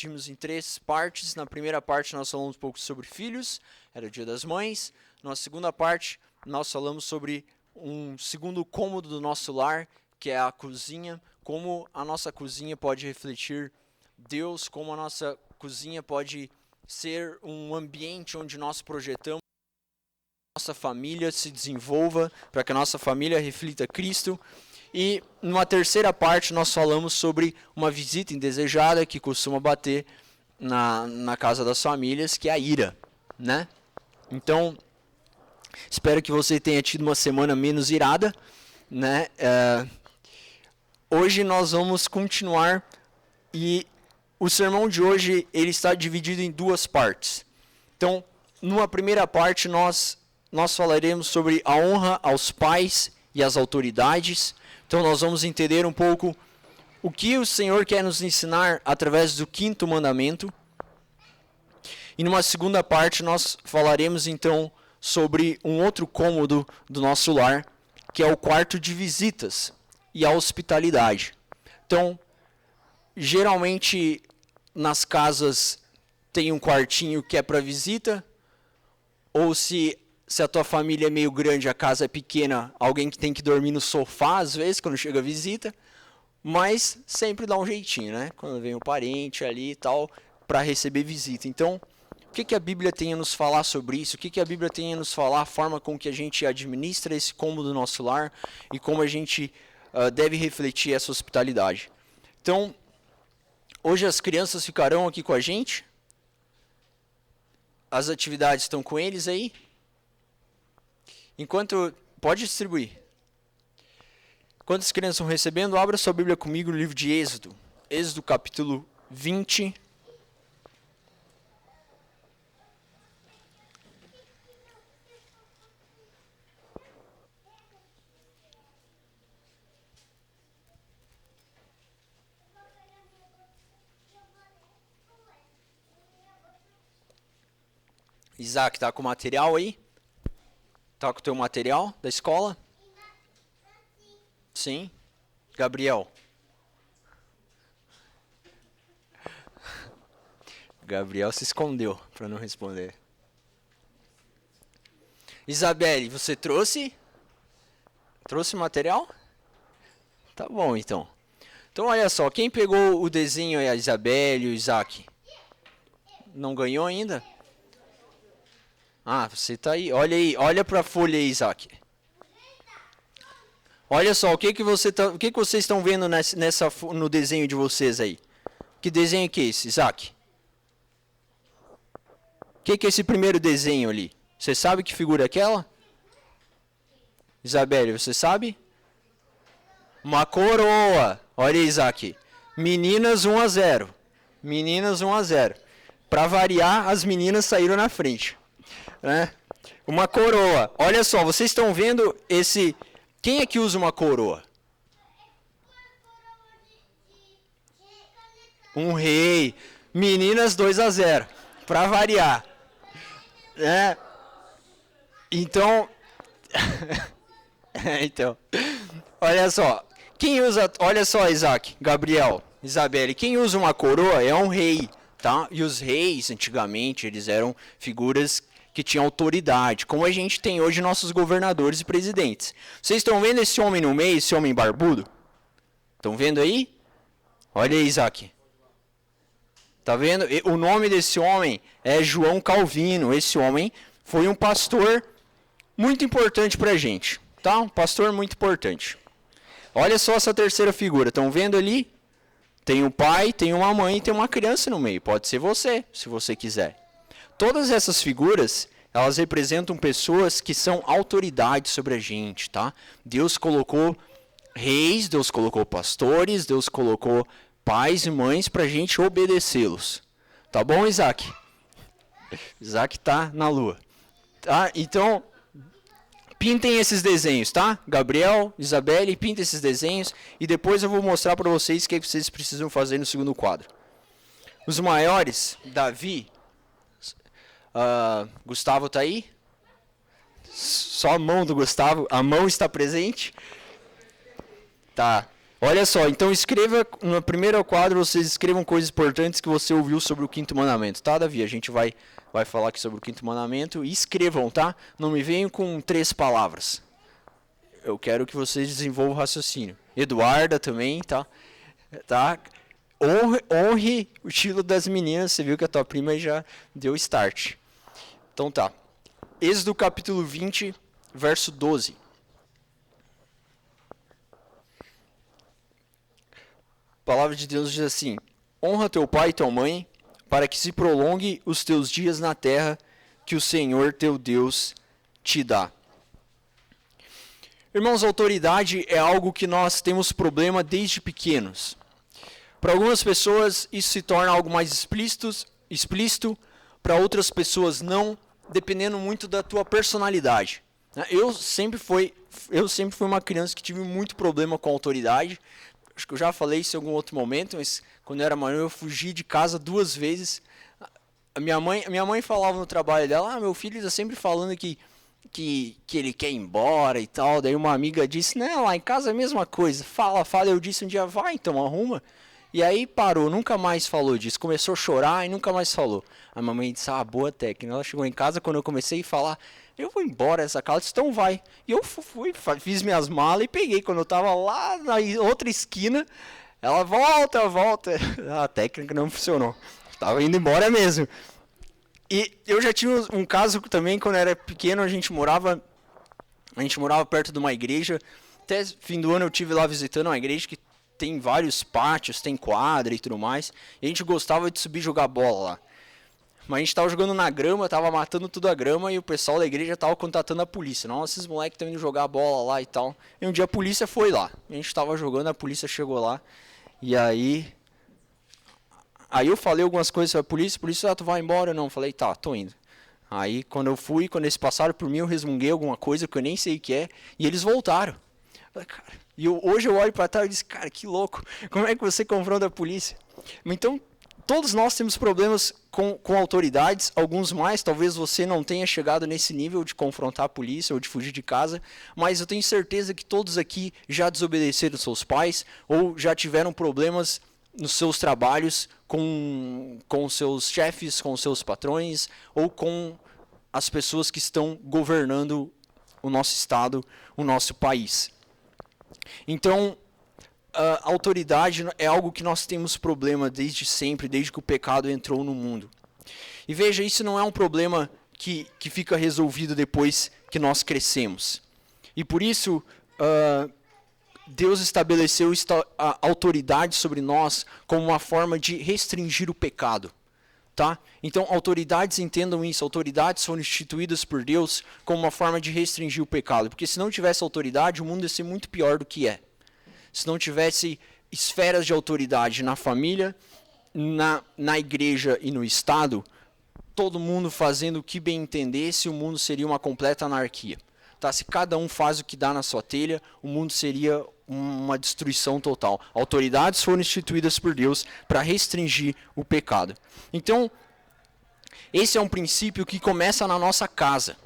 dividimos em 3 partes. Na primeira parte nós falamos um pouco sobre filhos, era o Dia das Mães. Na segunda parte nós falamos sobre um segundo cômodo do nosso lar, que é a cozinha, como a nossa cozinha pode refletir Deus, como a nossa cozinha pode ser um ambiente onde nós projetamos que a nossa família se desenvolva, para que a nossa família reflita Cristo. E numa terceira parte nós falamos sobre uma visita indesejada que costuma bater na casa das famílias, que é a ira, né? Então, espero que você tenha tido uma semana menos irada, né? Hoje nós vamos continuar e o sermão de hoje ele está dividido em 2 partes. Então, numa primeira parte nós falaremos sobre a honra aos pais e às autoridades. Então nós vamos entender um pouco o que o Senhor quer nos ensinar através do 5º mandamento. E numa segunda parte nós falaremos então sobre um outro cômodo do nosso lar, que é o quarto de visitas e a hospitalidade. Então, geralmente nas casas tem um quartinho que é para visita, ou se a tua família é meio grande, a casa é pequena, alguém que tem que dormir no sofá, às vezes, quando chega a visita, mas sempre dá um jeitinho, né? Quando vem um parente ali e tal, para receber visita. Então, o que a Bíblia tem a nos falar sobre isso? O que a Bíblia tem a nos falar, a forma com que a gente administra esse cômodo do nosso lar e como a gente deve refletir essa hospitalidade. Então, hoje as crianças ficarão aqui com a gente. As atividades estão com eles aí. Pode distribuir. Enquanto as crianças estão recebendo, abra sua Bíblia comigo no livro de Êxodo. Êxodo capítulo 20. Isaac, tá com o material aí? Tá com o teu material da escola? Sim. Gabriel. Gabriel se escondeu para não responder. Isabelle, você trouxe? Trouxe material? Tá bom, então. Então, olha só. Quem pegou o desenho é a Isabelle e o Isaac. Não ganhou ainda? Ah, você tá aí. Olha aí, olha para a folha aí, Isaac. Olha só, o que vocês estão vendo no desenho de vocês aí? Que desenho que é esse, Isaac? O que é esse primeiro desenho ali? Você sabe que figura é aquela? Isabelle, você sabe? Uma coroa. Olha aí, Isaac. Meninas 1-0. Meninas 1-0. Para variar, as meninas saíram na frente. Né? Uma coroa. Olha só, vocês estão vendo esse... Quem é que usa uma coroa? Um rei. Meninas 2-0. Para variar. Né? Então... então... Olha só. Quem usa... Olha só, Isaac, Gabriel, Isabelle. Quem usa uma coroa é um rei. Tá? E os reis, antigamente, eles eram figuras que tinham autoridade, como a gente tem hoje nossos governadores e presidentes. Vocês estão vendo esse homem no meio, esse homem barbudo? Estão vendo aí? Olha aí, Isaac. Tá vendo? O nome desse homem é João Calvino. Esse homem foi um pastor muito importante pra gente. Tá? Um pastor muito importante. Olha só essa terceira figura. Estão vendo ali? Tem um pai, tem uma mãe e tem uma criança no meio. Pode ser você, se você quiser. Todas essas figuras, elas representam pessoas que são autoridades sobre a gente, tá? Deus colocou reis, Deus colocou pastores, Deus colocou pais e mães para a gente obedecê-los. Tá bom, Isaac? Isaac tá na lua. Tá? Então, pintem esses desenhos, tá? Gabriel, Isabelle, pintem esses desenhos e depois eu vou mostrar para vocês o que vocês precisam fazer no segundo quadro. Os maiores, Davi, Gustavo tá aí? Só a mão do Gustavo, a mão está presente? Tá. Olha só, então escreva, no primeiro quadro, vocês escrevam coisas importantes que você ouviu sobre o quinto mandamento, tá, Davi? A gente vai falar aqui sobre o quinto mandamento e escrevam, tá? Não me venham com 3 palavras. Eu quero que vocês desenvolvam o raciocínio. Eduarda também, tá? Honre o estilo das meninas, você viu que a tua prima já deu start. Então tá. Êxodo capítulo 20, verso 12. A palavra de Deus diz assim: honra teu pai e tua mãe, para que se prolongue os teus dias na terra que o Senhor teu Deus te dá. Irmãos, autoridade é algo que nós temos problema desde pequenos. Para algumas pessoas isso se torna algo mais explícito, para outras pessoas não, dependendo muito da tua personalidade. Eu sempre fui uma criança que tive muito problema com autoridade. Acho que eu já falei isso em algum outro momento, mas quando eu era maior eu fugi de casa 2 vezes. A minha mãe falava no trabalho dela: meu filho está sempre falando que ele quer ir embora e tal. Daí uma amiga disse: não, lá em casa é a mesma coisa. Fala. Eu disse um dia: vai, então arruma. E aí parou, nunca mais falou disso. Começou a chorar e nunca mais falou. A mamãe disse: boa técnica. Ela chegou em casa, quando eu comecei a falar: eu vou embora essa casa. Ela disse: então vai. E eu fui, fiz minhas malas e peguei. Quando eu tava lá na outra esquina, ela: volta. A técnica não funcionou. Tava indo embora mesmo. E eu já tinha um caso também, quando eu era pequeno, a gente morava perto de uma igreja. Até fim do ano eu tive lá visitando uma igreja que tem vários pátios, tem quadra e tudo mais. E a gente gostava de subir e jogar bola lá. Mas a gente tava jogando na grama, tava matando tudo a grama e o pessoal da igreja tava contatando a polícia. Nossa, esses moleques estão indo jogar bola lá e tal. E um dia a polícia foi lá. A gente tava jogando, a polícia chegou lá. E aí eu falei algumas coisas pra polícia: tu vai embora ou não? Eu falei: tá, tô indo. Aí quando eles passaram por mim, eu resmunguei alguma coisa que eu nem sei o que é. E eles voltaram. Hoje eu olho para trás e disse: cara, que louco, como é que você confronta a polícia? Então, todos nós temos problemas com autoridades, alguns mais, talvez você não tenha chegado nesse nível de confrontar a polícia ou de fugir de casa, mas eu tenho certeza que todos aqui já desobedeceram seus pais ou já tiveram problemas nos seus trabalhos com seus chefes, com seus patrões ou com as pessoas que estão governando o nosso estado, o nosso país. Então, a autoridade é algo que nós temos problema desde sempre, desde que o pecado entrou no mundo. E veja, isso não é um problema que fica resolvido depois que nós crescemos. E por isso, Deus estabeleceu a autoridade sobre nós como uma forma de restringir o pecado. Tá? Então, autoridades, entendam isso, autoridades foram instituídas por Deus como uma forma de restringir o pecado, porque se não tivesse autoridade, o mundo ia ser muito pior do que é. Se não tivesse esferas de autoridade na família, na igreja e no Estado, todo mundo fazendo o que bem entendesse, o mundo seria uma completa anarquia. Tá? Se cada um faz o que dá na sua telha, o mundo seria uma destruição total. Autoridades foram instituídas por Deus para restringir o pecado. Então, esse é um princípio que começa na nossa casa.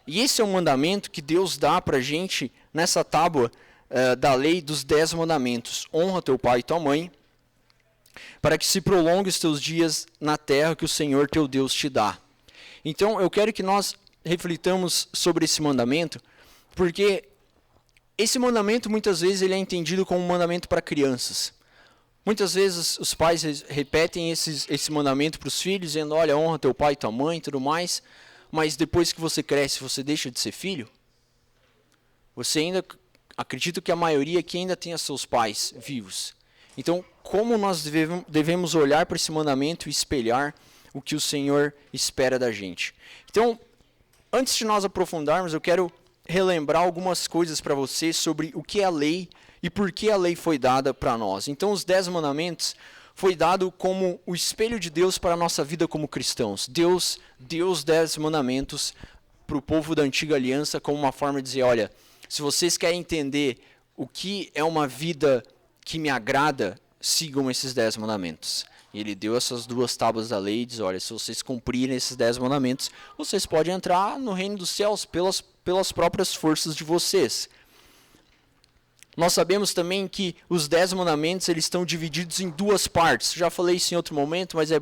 E esse é um mandamento que Deus dá para a gente nessa tábua da lei dos 10 mandamentos. Honra teu pai e tua mãe, para que se prolongue os teus dias na terra que o Senhor teu Deus te dá. Então, eu quero que nós reflitamos sobre esse mandamento, porque esse mandamento, muitas vezes, ele é entendido como um mandamento para crianças. Muitas vezes, os pais repetem esse mandamento para os filhos, dizendo: olha, honra teu pai e tua mãe e tudo mais, mas depois que você cresce, você deixa de ser filho? Você ainda, acredito que a maioria aqui ainda tenha seus pais vivos. Então, como nós devemos olhar para esse mandamento e espelhar o que o Senhor espera da gente? Então, antes de nós aprofundarmos, eu quero relembrar algumas coisas para você sobre o que é a lei e por que a lei foi dada para nós. Então, os 10 mandamentos foi dado como o espelho de Deus para a nossa vida como cristãos. Deus deu os 10 mandamentos para o povo da antiga aliança como uma forma de dizer: olha, se vocês querem entender o que é uma vida que me agrada, sigam esses 10 mandamentos. E ele deu essas 2 tábuas da lei e diz: olha, se vocês cumprirem esses 10 mandamentos, vocês podem entrar no reino dos céus pelas próprias forças de vocês. Nós sabemos também que os 10 mandamentos eles estão divididos em duas partes. Já falei isso em outro momento, mas é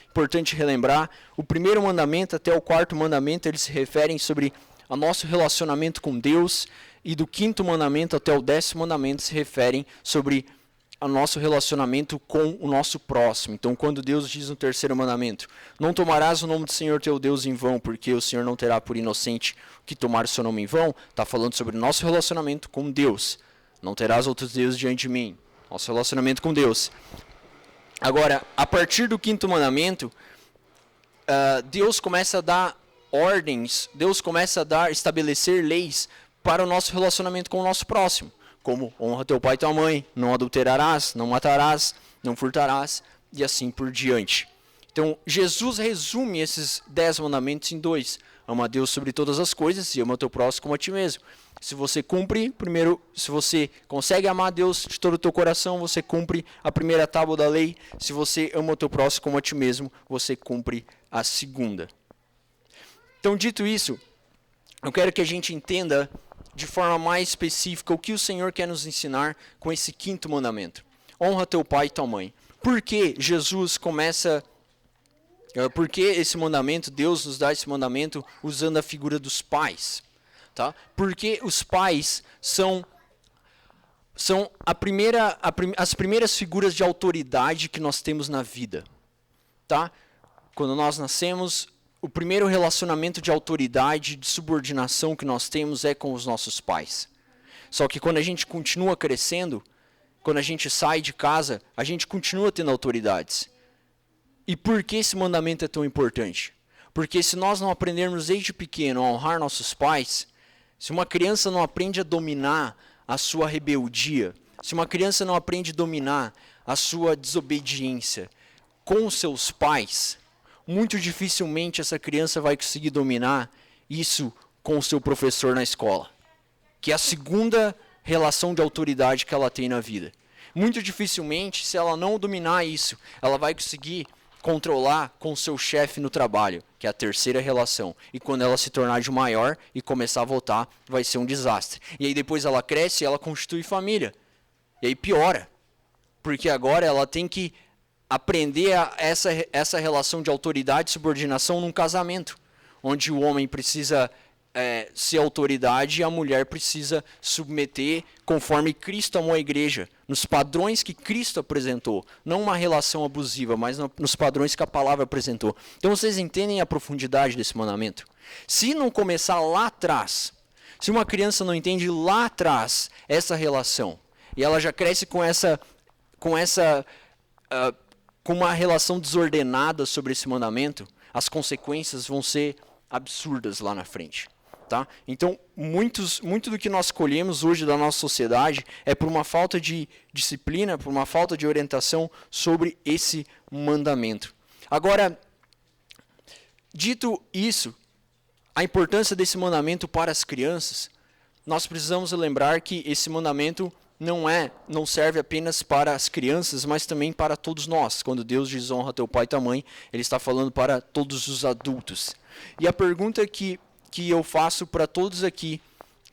importante relembrar. O primeiro mandamento até o quarto mandamento, eles se referem sobre o nosso relacionamento com Deus. E do quinto mandamento até o 10º mandamento se referem sobre o nosso relacionamento com o nosso próximo. Então, quando Deus diz no terceiro mandamento, não tomarás o nome do Senhor teu Deus em vão, porque o Senhor não terá por inocente que tomar o seu nome em vão, está falando sobre o nosso relacionamento com Deus. Não terás outros deuses diante de mim. Nosso relacionamento com Deus. Agora, a partir do quinto mandamento, Deus começa a dar ordens, Deus começa a estabelecer leis para o nosso relacionamento com o nosso próximo. Como honra teu pai e tua mãe, não adulterarás, não matarás, não furtarás, e assim por diante. Então, Jesus resume esses 10 mandamentos em 2. Ama a Deus sobre todas as coisas e ama o teu próximo como a ti mesmo. Se você cumpre, primeiro, se você consegue amar a Deus de todo o teu coração, você cumpre a primeira tábua da lei. Se você ama o teu próximo como a ti mesmo, você cumpre a segunda. Então, dito isso, eu quero que a gente entenda de forma mais específica o que o Senhor quer nos ensinar com esse quinto mandamento. Honra teu pai e tua mãe. Por que Jesus começa... Por que esse mandamento, Deus nos dá esse mandamento usando a figura dos pais? Tá? Porque os pais são as primeiras figuras de autoridade que nós temos na vida. Tá? Quando nós nascemos, o primeiro relacionamento de autoridade, de subordinação que nós temos é com os nossos pais. Só que quando a gente continua crescendo, quando a gente sai de casa, a gente continua tendo autoridades. E por que esse mandamento é tão importante? Porque se nós não aprendermos desde pequeno a honrar nossos pais, se uma criança não aprende a dominar a sua rebeldia, se uma criança não aprende a dominar a sua desobediência com os seus pais, muito dificilmente essa criança vai conseguir dominar isso com o seu professor na escola, que é a segunda relação de autoridade que ela tem na vida. Muito dificilmente, se ela não dominar isso, ela vai conseguir controlar com o seu chefe no trabalho, que é a terceira relação. E quando ela se tornar de maior e começar a votar, vai ser um desastre. E aí depois ela cresce e ela constitui família. E aí piora. Porque agora ela tem que aprender essa relação de autoridade e subordinação num casamento, onde o homem precisa ser autoridade e a mulher precisa submeter conforme Cristo amou a igreja, nos padrões que Cristo apresentou, não uma relação abusiva, mas nos padrões que a palavra apresentou. Então vocês entendem a profundidade desse mandamento? Se não começar lá atrás, se uma criança não entende lá atrás essa relação, e ela já cresce com uma relação desordenada sobre esse mandamento, as consequências vão ser absurdas lá na frente. Tá? Então, muito do que nós colhemos hoje da nossa sociedade é por uma falta de disciplina, por uma falta de orientação sobre esse mandamento. Agora, dito isso, a importância desse mandamento para as crianças, nós precisamos lembrar que esse mandamento não serve apenas para as crianças, mas também para todos nós. Quando Deus diz honra teu pai e tua mãe, Ele está falando para todos os adultos. E a pergunta que eu faço para todos aqui,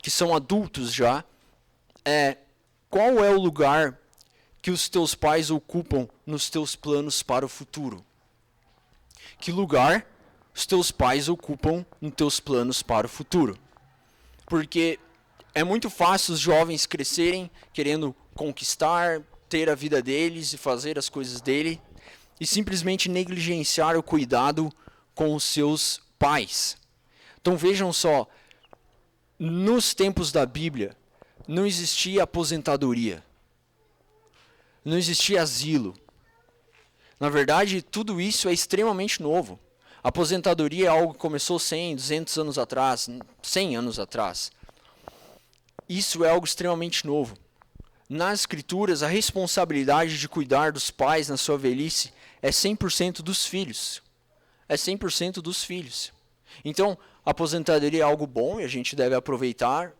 que são adultos já, é: qual é o lugar que os teus pais ocupam nos teus planos para o futuro? Que lugar os teus pais ocupam nos teus planos para o futuro? Porque é muito fácil os jovens crescerem querendo conquistar, ter a vida deles e fazer as coisas dele, e simplesmente negligenciar o cuidado com os seus pais. Então vejam só, nos tempos da Bíblia, não existia aposentadoria, não existia asilo. Na verdade, tudo isso é extremamente novo. A aposentadoria é algo que começou 100, 200 anos atrás, 100 anos atrás. Isso é algo extremamente novo. Nas Escrituras, a responsabilidade de cuidar dos pais na sua velhice é 100% dos filhos. É 100% dos filhos. Então, a aposentadoria é algo bom e a gente deve aproveitar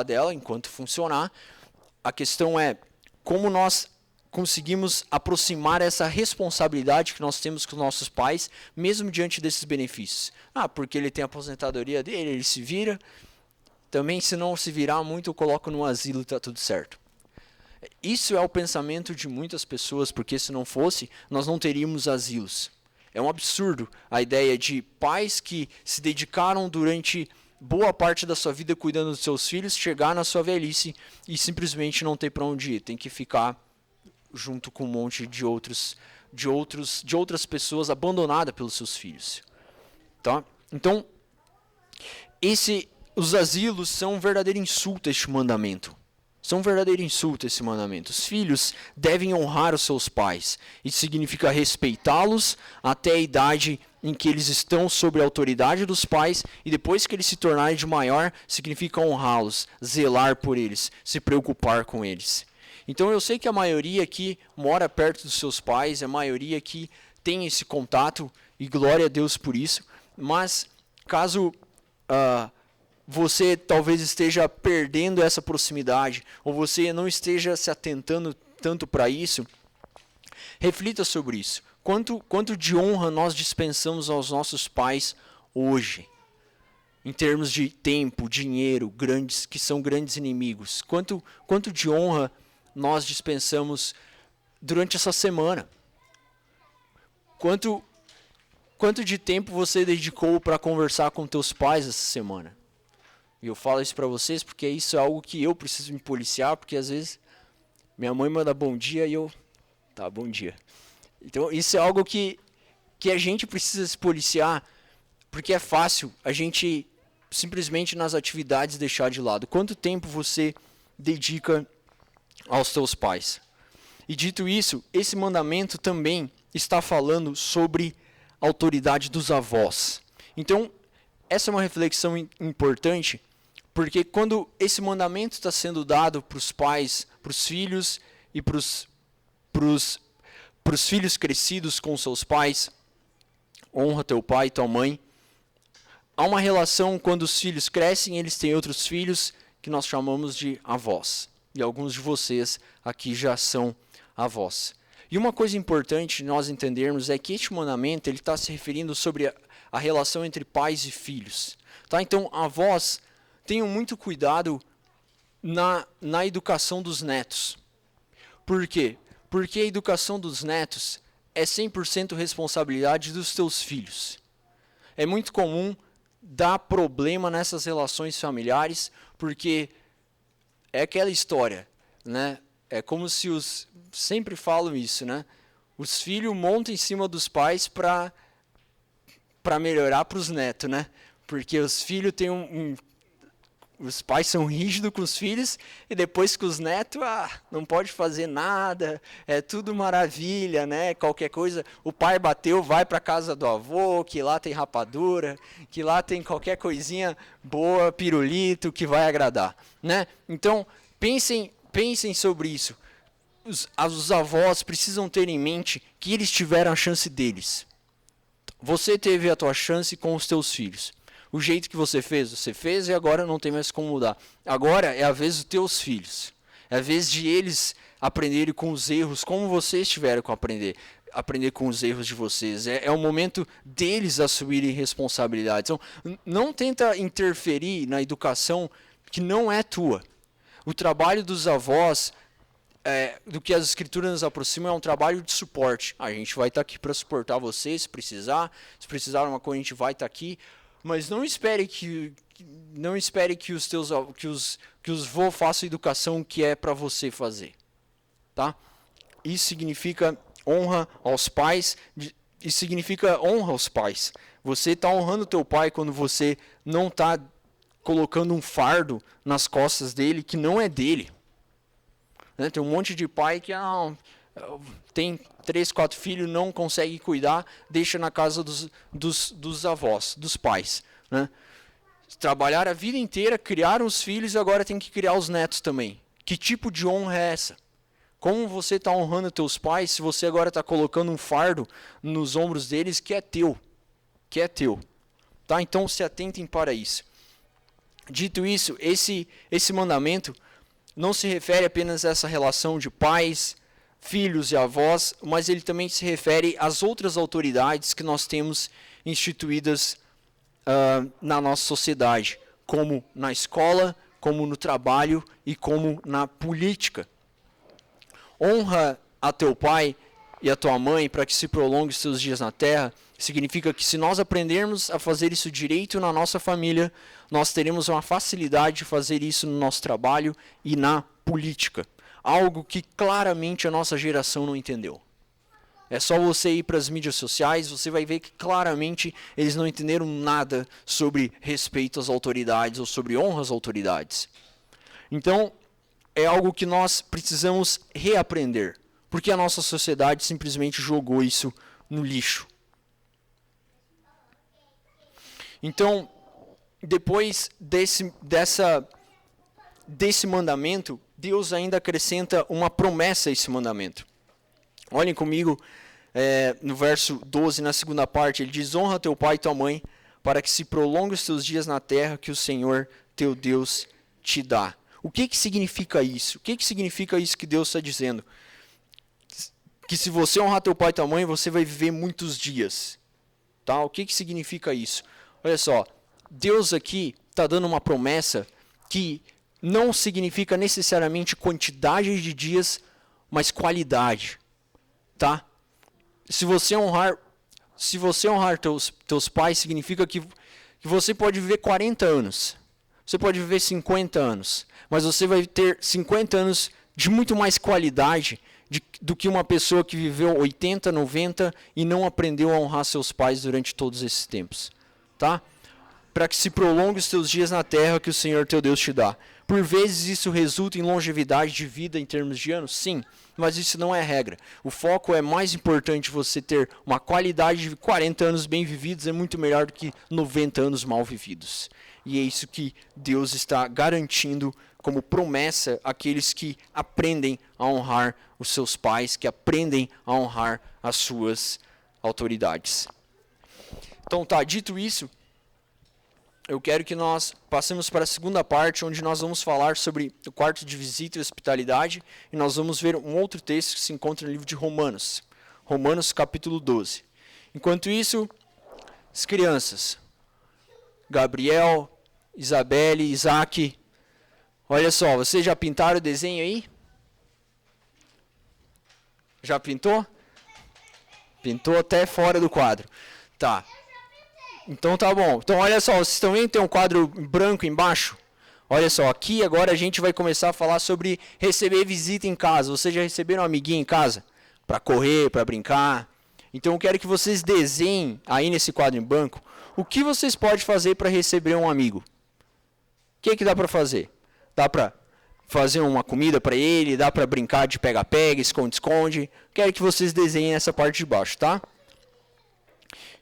dela enquanto funcionar. A questão é como nós conseguimos aproximar essa responsabilidade que nós temos com os nossos pais, mesmo diante desses benefícios. Porque ele tem a aposentadoria dele, ele se vira. Também, se não se virar muito, eu coloco no asilo e está tudo certo. Isso é o pensamento de muitas pessoas, porque se não fosse, nós não teríamos asilos. É um absurdo a ideia de pais que se dedicaram durante boa parte da sua vida cuidando dos seus filhos, chegar na sua velhice e simplesmente não ter para onde ir. Tem que ficar junto com um monte de outras pessoas abandonadas pelos seus filhos. Tá? Então, os asilos são um verdadeiro insulto a este mandamento. São um verdadeiro insulto a esse mandamento. Os filhos devem honrar os seus pais. Isso significa respeitá-los até a idade em que eles estão sob a autoridade dos pais, e depois que eles se tornarem de maior, significa honrá-los, zelar por eles, se preocupar com eles. Então eu sei que a maioria aqui mora perto dos seus pais, a maioria aqui tem esse contato, e glória a Deus por isso, mas caso você talvez esteja perdendo essa proximidade, ou você não esteja se atentando tanto para isso, reflita sobre isso. Quanto de honra nós dispensamos aos nossos pais hoje, em termos de tempo, dinheiro, que são grandes inimigos? Quanto de honra nós dispensamos durante essa semana? Quanto de tempo você dedicou para conversar com teus pais essa semana? E eu falo isso para vocês porque isso é algo que eu preciso me policiar, porque às vezes minha mãe manda bom dia e eu... Tá, bom dia. Então isso é algo que a gente precisa se policiar, porque é fácil a gente simplesmente nas atividades deixar de lado. Quanto tempo você dedica aos teus pais? E dito isso, esse mandamento também está falando sobre a autoridade dos avós. Então, essa é uma reflexão importante, porque quando esse mandamento está sendo dado para os pais, para os filhos e para os filhos crescidos com seus pais, honra teu pai e tua mãe, há uma relação quando os filhos crescem, eles têm outros filhos que nós chamamos de avós. E alguns de vocês aqui já são avós. E uma coisa importante nós entendermos é que este mandamento ele está se referindo sobre a relação entre pais e filhos. Tá? Então, avós, tenham muito cuidado na educação dos netos. Por quê? Porque a educação dos netos é 100% responsabilidade dos teus filhos. É muito comum dar problema nessas relações familiares, porque é aquela história, né? É como se sempre falam isso, né? Os filhos montam em cima dos pais para melhorar para os netos, né? Porque os filhos têm os pais são rígidos com os filhos, e depois com os netos, não pode fazer nada, é tudo maravilha, né? Qualquer coisa, o pai bateu, vai para casa do avô, que lá tem rapadura, que lá tem qualquer coisinha boa, pirulito, que vai agradar, né? Então, pensem sobre isso. Os avós precisam ter em mente que eles tiveram a chance deles. Você teve a tua chance com os teus filhos. O jeito que você fez e agora não tem mais como mudar. Agora é a vez dos teus filhos. É a vez de eles aprenderem com os erros, como vocês tiveram que aprender com os erros de vocês. É o momento deles assumirem responsabilidades. Então, não tenta interferir na educação que não é tua. O trabalho dos avós, do que as escrituras nos aproximam, é um trabalho de suporte. A gente vai estar aqui para suportar vocês, se precisar de uma coisa, a gente vai estar aqui. Mas não espere que os vô façam a educação que é para você fazer, tá? Isso significa honra aos pais. Isso significa honra aos pais. Você está honrando teu pai quando você não está colocando um fardo nas costas dele que não é dele. Né? Tem um monte de pai que tem 3, 4 filhos, não consegue cuidar, deixa na casa dos avós, dos pais. Né? Trabalharam a vida inteira, criaram os filhos e agora tem que criar os netos também. Que tipo de honra é essa? Como você está honrando teus pais se você agora está colocando um fardo nos ombros deles que é teu? Tá? Então se atentem para isso. Dito isso, esse mandamento não se refere apenas a essa relação de pais, filhos e avós, mas ele também se refere às outras autoridades que nós temos instituídas na nossa sociedade, como na escola, como no trabalho e como na política. honra a teu pai e a tua mãe para que se prolongue os teus dias na terra, significa que se nós aprendermos a fazer isso direito na nossa família, nós teremos uma facilidade de fazer isso no nosso trabalho e na política. Algo que claramente a nossa geração não entendeu. É só você ir para as mídias sociais, você vai ver que claramente eles não entenderam nada sobre respeito às autoridades ou sobre honra às autoridades. Então, é algo que nós precisamos reaprender, porque a nossa sociedade simplesmente jogou isso no lixo. Então, depois desse mandamento, Deus ainda acrescenta uma promessa a esse mandamento. Olhem comigo no verso 12, na segunda parte, ele diz: honra teu pai e tua mãe, para que se prolongue os teus dias na terra que o Senhor teu Deus te dá. O que significa isso? O que significa isso que Deus está dizendo? Que se você honrar teu pai e tua mãe, você vai viver muitos dias. Tá? O que significa isso? Olha só, Deus aqui está dando uma promessa que não significa necessariamente quantidade de dias, mas qualidade. Tá? Se você honrar teus pais, significa que você pode viver 40 anos. Você pode viver 50 anos. Mas você vai ter 50 anos de muito mais qualidade do que uma pessoa que viveu 80, 90 e não aprendeu a honrar seus pais durante todos esses tempos. Tá? Para que se prolongue os teus dias na terra que o Senhor teu Deus te dá. Por vezes isso resulta em longevidade de vida em termos de anos? Sim, mas isso não é regra. O foco é mais importante você ter uma qualidade de 40 anos bem vividos, é muito melhor do que 90 anos mal vividos. E é isso que Deus está garantindo como promessa àqueles que aprendem a honrar os seus pais, que aprendem a honrar as suas autoridades. Então tá, dito isso, eu quero que nós passemos para a segunda parte, onde nós vamos falar sobre o quarto de visita e hospitalidade, e nós vamos ver um outro texto que se encontra no livro de Romanos, Romanos capítulo 12. Enquanto isso, as crianças, Gabriel, Isabelle, Isaac, olha só, vocês já pintaram o desenho aí? Já pintou? Pintou até fora do quadro. Tá. Então tá bom. Então olha só, vocês também tem um quadro branco embaixo? Olha só, aqui agora a gente vai começar a falar sobre receber visita em casa. Vocês já receberam um amiguinho em casa? Para correr, para brincar? Então eu quero que vocês desenhem aí nesse quadro em branco o que vocês podem fazer para receber um amigo. O que dá para fazer? Dá para fazer uma comida para ele, dá para brincar de pega-pega, esconde-esconde. Quero que vocês desenhem essa parte de baixo, tá?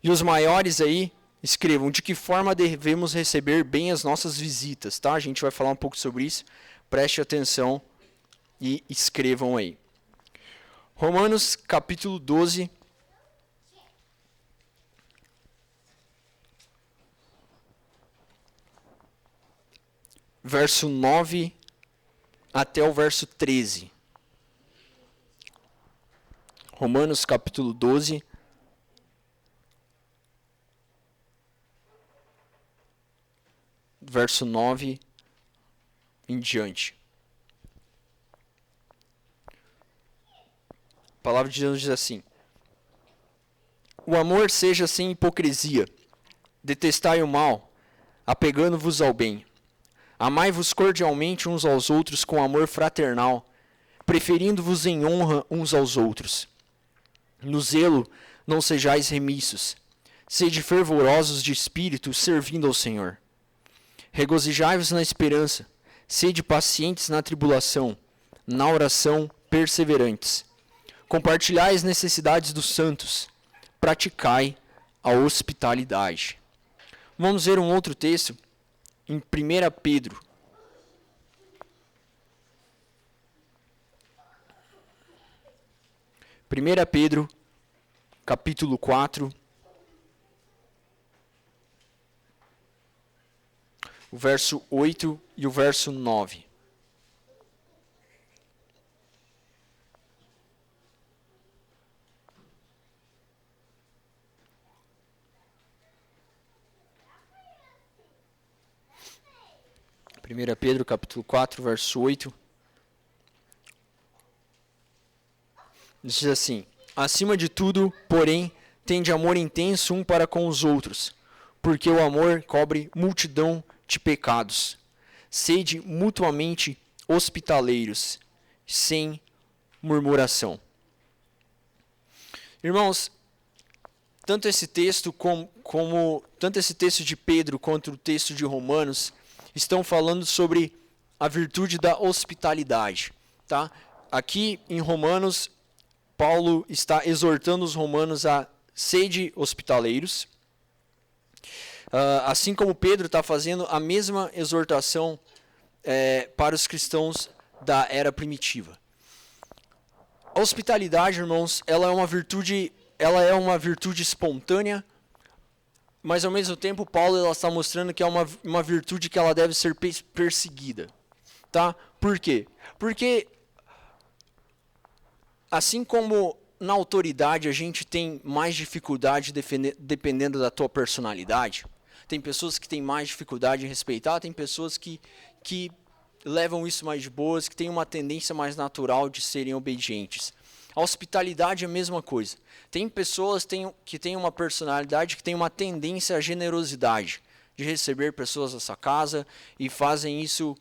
E os maiores aí, escrevam de que forma devemos receber bem as nossas visitas, tá? A gente vai falar um pouco sobre isso. Preste atenção e escrevam aí. Romanos capítulo 12. Verso 9 até o verso 13. Romanos capítulo 12. Verso 9 em diante. A palavra de Deus diz assim: o amor seja sem hipocrisia. Detestai o mal, apegando-vos ao bem. Amai-vos cordialmente uns aos outros com amor fraternal, preferindo-vos em honra uns aos outros. No zelo não sejais remissos. Sede fervorosos de espírito, servindo ao Senhor. Regozijai-vos na esperança, sede pacientes na tribulação, na oração perseverantes. Compartilhai as necessidades dos santos, praticai a hospitalidade. Vamos ver um outro texto em 1 Pedro. 1 Pedro, capítulo 4. O verso 8 e o verso 9. Primeira Pedro, capítulo 4, verso 8. Diz assim: acima de tudo, porém, tende amor intenso um para com os outros, porque o amor cobre multidão de pecados. Sede mutuamente hospitaleiros, sem murmuração. Irmãos, tanto esse texto tanto esse texto de Pedro quanto o texto de Romanos estão falando sobre a virtude da hospitalidade, tá? Aqui em Romanos, Paulo está exortando os romanos a sede hospitaleiros, assim como Pedro está fazendo a mesma exortação para os cristãos da era primitiva. A hospitalidade, irmãos, ela é uma virtude espontânea, mas ao mesmo tempo Paulo está mostrando que é uma virtude que ela deve ser perseguida, tá? Por quê? Porque assim como na autoridade a gente tem mais dificuldade dependendo da tua personalidade, tem pessoas que têm mais dificuldade em respeitar, tem pessoas que levam isso mais de boas, que têm uma tendência mais natural de serem obedientes. A hospitalidade é a mesma coisa. Tem pessoas que têm uma personalidade que tem uma tendência à generosidade, de receber pessoas na sua casa e fazem isso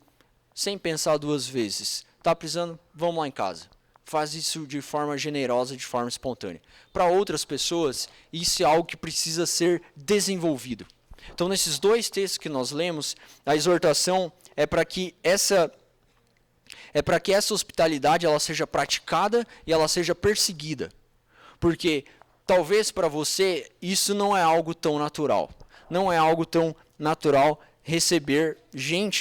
sem pensar duas vezes. Tá precisando? Vamos lá em casa. Faz isso de forma generosa, de forma espontânea. Para outras pessoas, isso é algo que precisa ser desenvolvido. Então, nesses dois textos que nós lemos, a exortação é para que essa hospitalidade ela seja praticada e ela seja perseguida. Porque talvez para você isso não é algo tão natural. Não é algo tão natural receber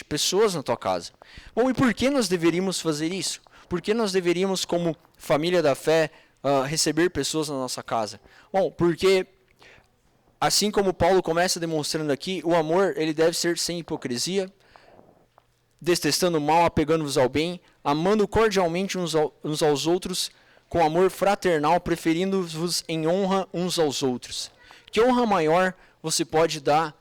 pessoas na tua casa. Bom, e por que nós deveríamos fazer isso? Por que nós deveríamos, como família da fé, receber pessoas na nossa casa? Bom, porque assim como Paulo começa demonstrando aqui, o amor ele deve ser sem hipocrisia, detestando o mal, apegando-vos ao bem, amando cordialmente uns aos outros, com amor fraternal, preferindo-vos em honra uns aos outros. Que honra maior você pode dar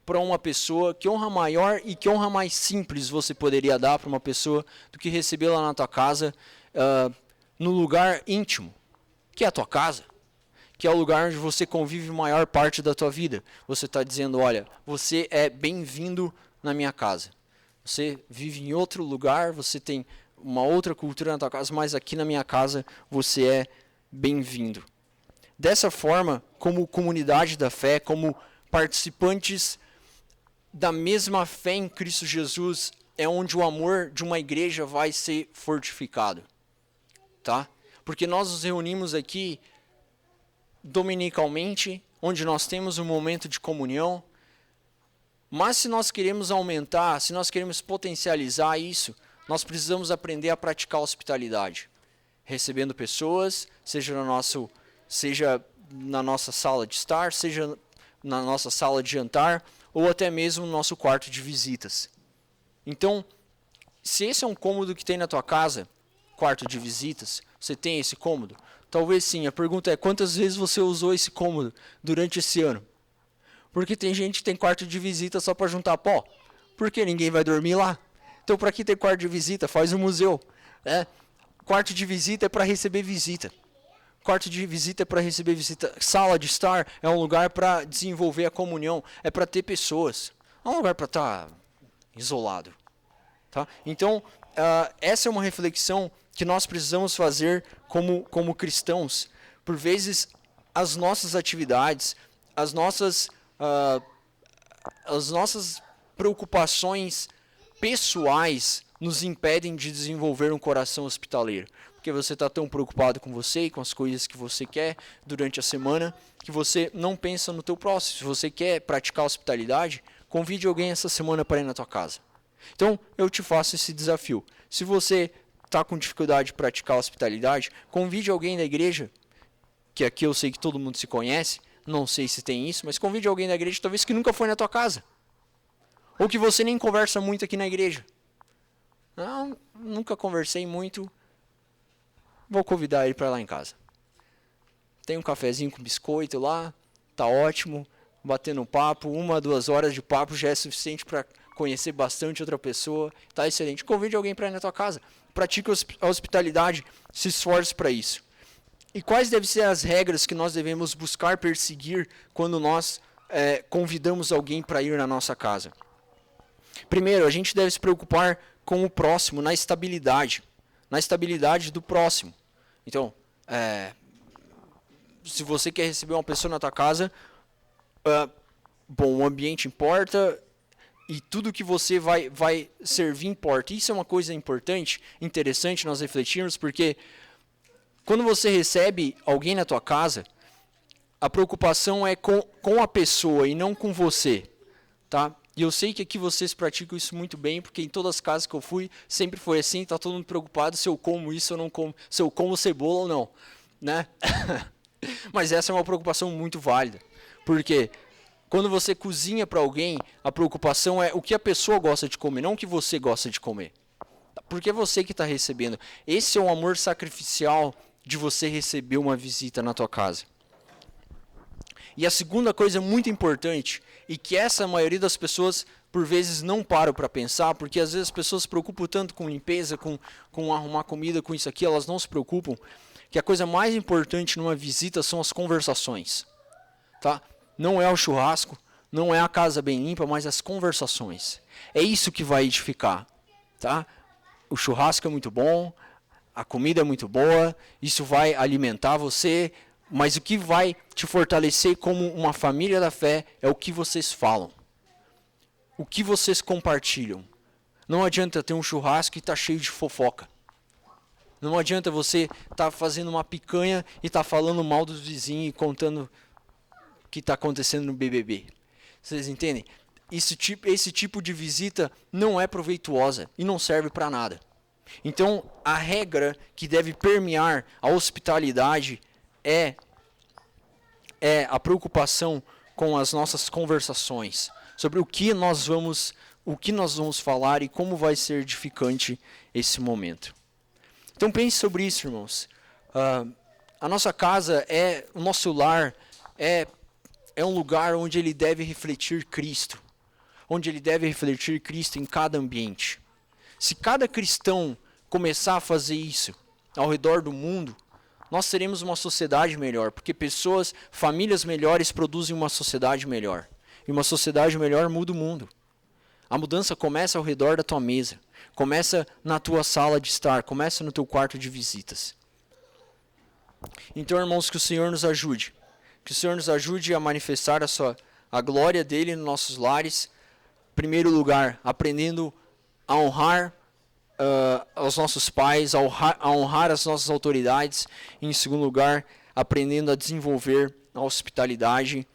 para uma pessoa, que honra maior e que honra mais simples você poderia dar para uma pessoa do que recebê-la na tua casa, no lugar íntimo, que é a tua casa, que é o lugar onde você convive a maior parte da tua vida. Você está dizendo, olha, você é bem-vindo na minha casa. Você vive em outro lugar, você tem uma outra cultura na tua casa, mas aqui na minha casa você é bem-vindo. Dessa forma, como comunidade da fé, como participantes da mesma fé em Cristo Jesus, é onde o amor de uma igreja vai ser fortificado, tá? Porque nós nos reunimos aqui dominicalmente, onde nós temos um momento de comunhão, mas se nós queremos aumentar, se nós queremos potencializar isso, nós precisamos aprender a praticar a hospitalidade, recebendo pessoas, seja na nossa sala de estar, seja na nossa sala de jantar, ou até mesmo no nosso quarto de visitas. Então, se esse é um cômodo que tem na tua casa, quarto de visitas, você tem esse cômodo? Talvez sim. A pergunta é, quantas vezes você usou esse cômodo durante esse ano? Porque tem gente que tem quarto de visita só para juntar pó. Porque ninguém vai dormir lá. Então, para que ter quarto de visita? Faz um museu. Quarto de visita é para receber visita. Quarto de visita é para receber visita. Sala de estar é um lugar para desenvolver a comunhão. É para ter pessoas. Não é um lugar para estar isolado. Tá? Então, essa é uma reflexão que nós precisamos fazer como cristãos. Por vezes, as nossas atividades, as nossas preocupações pessoais nos impedem de desenvolver um coração hospitaleiro. Porque você está tão preocupado com você e com as coisas que você quer durante a semana, que você não pensa no teu próximo. Se você quer praticar hospitalidade, convide alguém essa semana para ir na tua casa. Então, eu te faço esse desafio. Se você está com dificuldade de praticar hospitalidade, convide alguém da igreja, que aqui eu sei que todo mundo se conhece, não sei se tem isso, mas convide alguém da igreja, talvez que nunca foi na tua casa. Ou que você nem conversa muito aqui na igreja. Não, nunca conversei muito. Vou convidar ele para lá em casa. Tem um cafezinho com biscoito lá, tá ótimo, batendo um papo, 1 a 2 horas de papo já é suficiente para conhecer bastante outra pessoa, tá excelente. Convide alguém para ir na tua casa. pratique a hospitalidade, se esforce para isso. E quais devem ser as regras que nós devemos buscar perseguir quando nós convidamos alguém para ir na nossa casa? Primeiro, a gente deve se preocupar com o próximo, na estabilidade do próximo. Então, se você quer receber uma pessoa na tua casa, o ambiente importa e tudo que você vai servir importa. Isso é uma coisa importante, interessante nós refletirmos, porque quando você recebe alguém na tua casa, a preocupação é com a pessoa e não com você, tá? E eu sei que aqui vocês praticam isso muito bem, porque em todas as casas que eu fui, sempre foi assim, tá todo mundo preocupado se eu como isso ou não como, se eu como cebola ou não, né? Mas essa é uma preocupação muito válida, porque quando você cozinha para alguém, a preocupação é o que a pessoa gosta de comer, não o que você gosta de comer. Porque é você que está recebendo. Esse é o amor sacrificial de você receber uma visita na tua casa. E a segunda coisa muito importante, e que essa maioria das pessoas por vezes não param para pensar, porque às vezes as pessoas se preocupam tanto com limpeza, com arrumar comida, com isso aqui, elas não se preocupam, que a coisa mais importante numa visita são as conversações. Tá? Não é o churrasco, não é a casa bem limpa, mas as conversações. É isso que vai edificar. Tá? O churrasco é muito bom, a comida é muito boa, isso vai alimentar você, mas o que vai te fortalecer como uma família da fé é o que vocês falam. O que vocês compartilham. Não adianta ter um churrasco e estar cheio de fofoca. Não adianta você estar fazendo uma picanha e estar falando mal dos vizinhos e contando o que está acontecendo no BBB. Vocês entendem? Esse tipo de visita não é proveituosa e não serve para nada. Então, a regra que deve permear a hospitalidade é a preocupação com as nossas conversações, sobre o que nós vamos falar e como vai ser edificante esse momento. Então pense sobre isso, irmãos. A nossa casa o nosso lar é um lugar onde ele deve refletir Cristo, onde ele deve refletir Cristo em cada ambiente. Se cada cristão começar a fazer isso ao redor do mundo, nós teremos uma sociedade melhor, porque famílias melhores produzem uma sociedade melhor. E uma sociedade melhor muda o mundo. A mudança começa ao redor da tua mesa, começa na tua sala de estar, começa no teu quarto de visitas. Então, irmãos, que o Senhor nos ajude. Que o Senhor nos ajude a manifestar a glória dele nos nossos lares. Em primeiro lugar, aprendendo a honrar aos nossos pais, a honrar as nossas autoridades. E, em segundo lugar, aprendendo a desenvolver a hospitalidade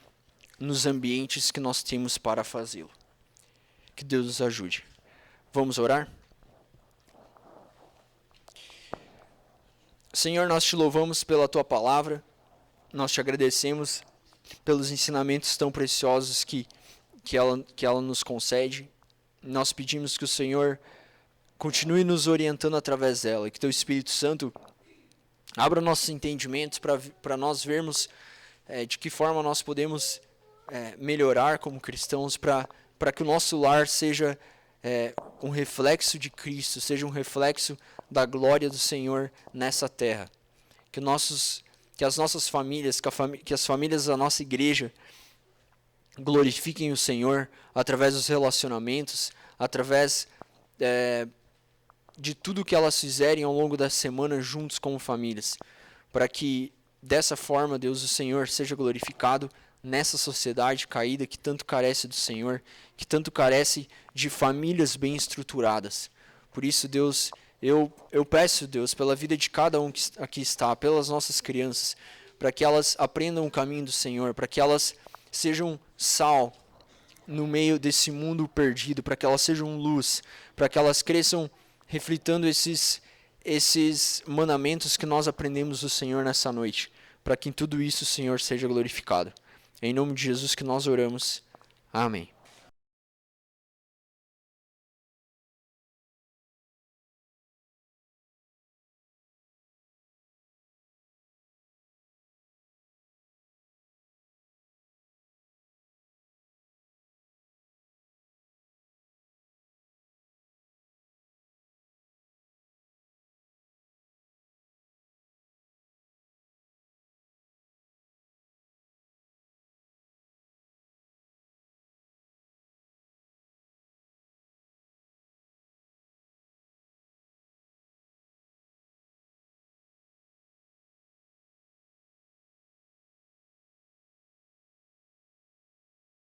nos ambientes que nós temos para fazê-lo. Que Deus nos ajude. Vamos orar? Senhor, nós te louvamos pela tua palavra. Nós te agradecemos pelos ensinamentos tão preciosos que ela nos concede. Nós pedimos que o Senhor continue nos orientando através dela, que teu Espírito Santo abra nossos entendimentos para nós vermos de que forma nós podemos melhorar como cristãos, para que o nosso lar seja um reflexo de Cristo, seja um reflexo da glória do Senhor nessa terra. Que as nossas famílias, que as famílias da nossa igreja glorifiquem o Senhor através dos relacionamentos, através de tudo que elas fizerem ao longo da semana juntos como famílias, para que dessa forma, Deus, o Senhor seja glorificado nessa sociedade caída que tanto carece do Senhor, que tanto carece de famílias bem estruturadas. Por isso, Deus, eu peço, Deus, pela vida de cada um que aqui está, pelas nossas crianças, para que elas aprendam o caminho do Senhor, para que elas sejam sal no meio desse mundo perdido, para que elas sejam luz, para que elas cresçam refletindo esses mandamentos que nós aprendemos do Senhor nessa noite, para que em tudo isso o Senhor seja glorificado. É em nome de Jesus que nós oramos. Amém.